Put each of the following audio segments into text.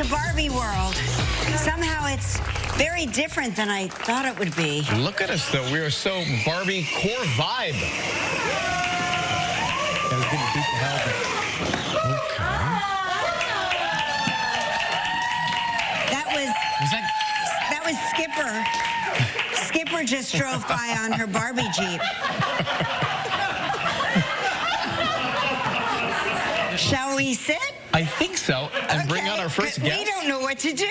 Barbie world. Somehow it's very different than I thought it would be. Look at us, though. We are so Barbie core vibe. I was going to beat the hell out of it. That was Skipper. Skipper just drove by on her Barbie Jeep. Shall we sit? I think so. And bring out our first guest. We don't know what to do.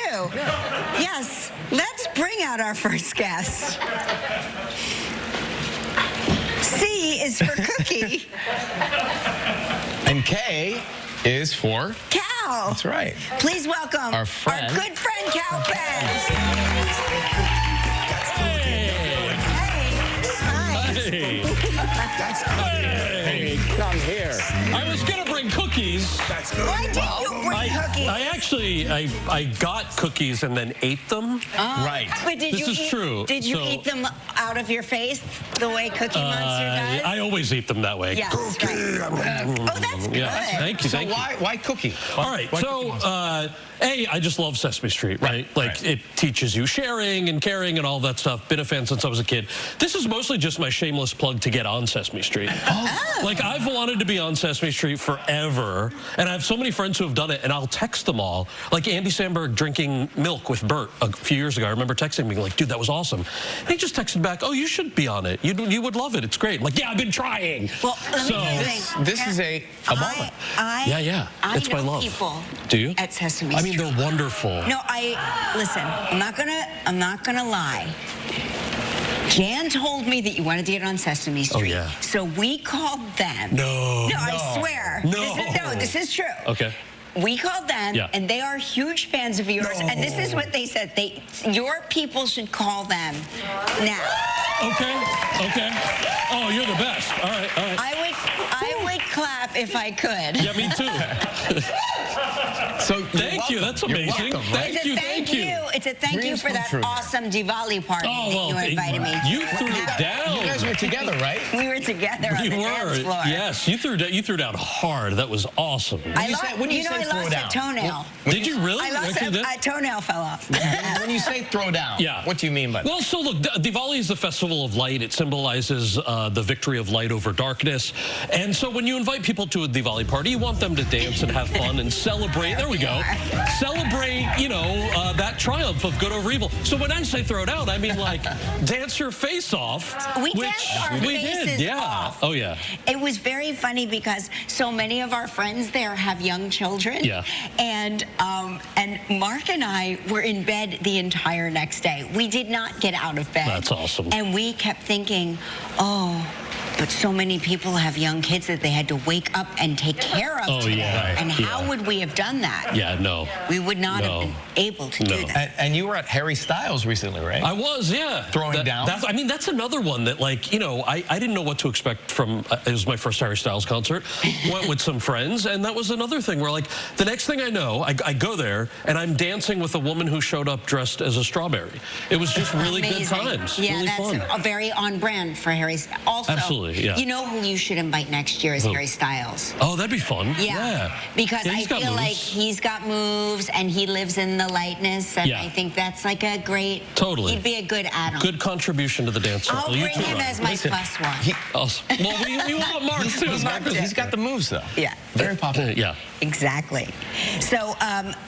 Yes, let's bring out our first guest. C is for Cookie. And K is for Cal. That's right. Please welcome our good friend Cal Pence. Hey, come here. I was going to bring cookies. Why did you bring cookies? I got cookies and then ate them. Right. But This is true. Did you eat them out of your face the way Cookie Monster does? I always eat them that way. Yes, right. Oh, that's good. Yeah. Thank you. So why Cookie? All right. So, I just love Sesame Street, right? It teaches you sharing and caring and all that stuff. Been a fan since I was a kid. This is mostly just my shameless plug to get on Sesame Street. Oh. Like, I've wanted to be on Sesame Street forever, and I have so many friends who have done it, and I'll text them all. Like Andy Samberg drinking milk with Bert a few years ago. I remember texting me like, dude, that was awesome. And he just texted back, oh, you should be on it. You would love it. It's great. I'm like, yeah, I've been trying. Well, let me tell you something. This is a moment. Yeah. It's my love. People Do you? at Sesame Street. I mean, they're wonderful. No, listen, I'm not gonna lie. Jan told me that you wanted to get on Sesame Street. Oh, yeah. So we called them. No, I swear. No. This is true. Okay. We called them, and they are huge fans of yours. No. And this is what they said. Your people should call them now. Okay. Oh, you're the best. All right. I would clap if I could. Yeah, me too. So thank you. That's amazing. Welcome, right? Thank you. It's a thank you for that awesome Diwali party that you invited me. You threw down. You guys were together, right? We were together on the dance floor. Yes, you threw down hard. That was awesome. I lost a toenail. Did you really? I lost a toenail fell off. When you say throw down, what do you mean by that? Well, so look, Diwali is the festival of light. It symbolizes the victory of light over darkness. And so when you invite people to a Diwali party, you want them to dance and have fun and celebrate. There we go. Celebrate, that triumph of good over evil. So when I say throw down, I mean like dance your face off. We danced our faces off. Oh, yeah. It was very funny because so many of our friends there have young children. Yeah. And Mark and I were in bed the entire next day. We did not get out of bed. That's awesome. And we kept thinking, oh, but so many people have young kids that they had to wake up and take care of today. Yeah. And how would we have done that? Yeah, no. We would not have been able to do that. And you were at Harry Styles recently, right? I was, yeah. Throwing down? That's another one that, like, I didn't know what to expect from, it was my first Harry Styles concert. Went with some friends, and that was another thing where, like, the next thing I know, I go there, and I'm dancing with a woman who showed up dressed as a strawberry. It was just really good times. Yeah, really that's fun. Very on brand for Harry Styles. Also, absolutely, yeah. You know who you should invite next year is Harry Styles. Oh, that'd be fun. Yeah. Because I feel like he's got moves and he lives in the lightness, and I think that's like a great. Totally. He'd be a good add-on. Good contribution to the dance circle. I'll bring him as my plus one. Awesome. Well, we want Mark too. He's got the moves though. Yeah. Very popular. Yeah. Exactly. So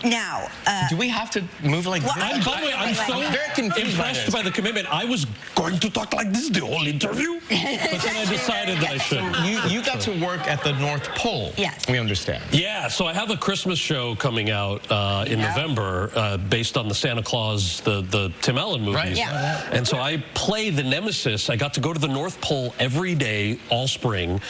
now. Do we have to move like this? By the way, I'm so very confused impressed by the commitment. I was going to talk like this the whole interview, but then I decided that I should. You got to work at the North Pole. Yes. We understand. Yeah, so I have a Christmas show coming out in November based on the Santa Claus, the Tim Allen movies. Right. Yeah. And so I play the Nemesis. I got to go to the North Pole every day all spring.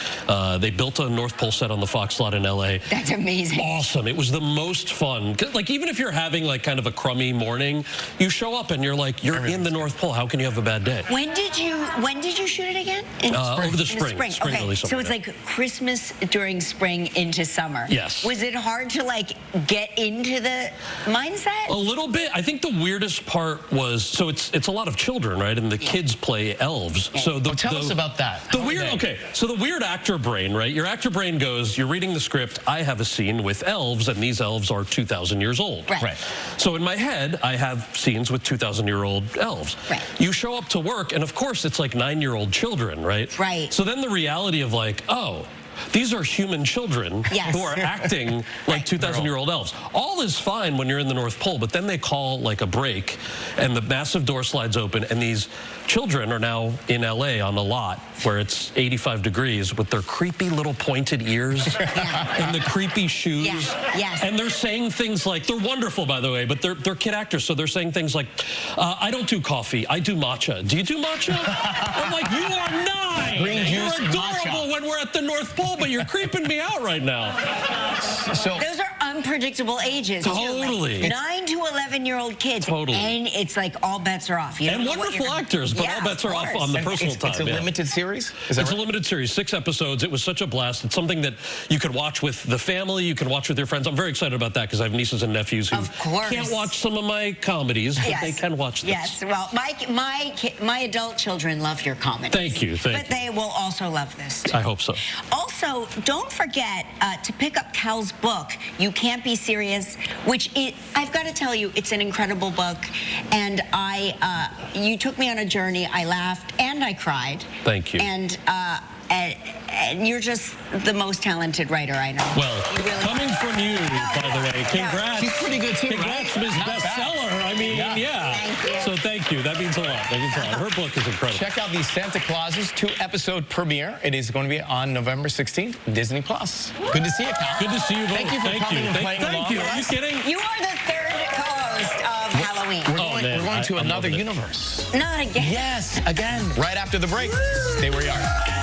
They built a North Pole set on the Fox lot in LA. That's amazing. Awesome. It was the most fun. Like, even if you're having like kind of a crummy morning, you show up and you're like, you're in the North Pole. How can you have a bad day? When did you shoot it again? Over the spring. Okay. Early summer. So it's like Christmas during spring into summer. Yes. Was it hard to like get into into the mindset? A little bit. I think the weirdest part was, so it's a lot of children, right? And the kids play elves. So Tell us about that. The weird, okay, so the weird actor brain, right? Your actor brain goes, you're reading the script, I have a scene with elves, and these elves are 2,000 years old. Right. So in my head, I have scenes with 2,000-year-old elves. Right. You show up to work, and of course, it's like 9-year-old children, right? Right. So then the reality of like, oh, these are human children Yes. who are acting like 2,000-year-old elves. All is fine when you're in the North Pole, but then they call like a break, and the massive door slides open, and these children are now in LA on a lot where it's 85 degrees with their creepy little pointed ears and the creepy shoes. Yes. And they're saying things like, they're wonderful, by the way, but they're kid actors, so they're saying things like, I don't do coffee, I do matcha. Do you do matcha? I'm like, you are 9. Green juice, You're adorable matcha. when we're at the North Pole, but you're creeping me out right now. So Those are unpredictable ages. too. Totally. Like 9 to 11-year-old kids. Totally. And it's like all bets are off. You don't And know what wonderful you're- actors, but Yeah, all bets of are off course. on the and personal it's time. a yeah. limited series? Is that It's a right? limited series, 6 episodes. It was such a blast. It's something that you could watch with the family, you can watch with your friends. I'm very excited about that because I have nieces and nephews who Of course. can't watch some of my comedies, but they can watch this. Yes. Well, my adult children love your comedy. Thank you, thank But you. they will also love this. Too. I hope so. Also, don't forget to pick up Cal's book, You Can't Be Serious, which I've got to tell you, it's an incredible book. And you took me on a journey. I laughed and I cried. Thank you. And you're just the most talented writer I know. Well, You really coming from you, by the way, congrats. She's pretty good too, Congrats, right? Ms. Not bad. Bestseller. I mean, yeah. Thank you. So thank you. That means a lot. That means a lot. Her book is incredible. Check out the Santa Clauses 2-episode premiere. It is going to be on November 16th, Disney+. Good to see you, Cal. Good to see you both. Thank you for coming and playing Thank along you. with Are you us. kidding? You are the third co-host of Halloween. We're man, going to I'm another loving it. universe. Not again. Yes, again, right after the break. Stay where you are.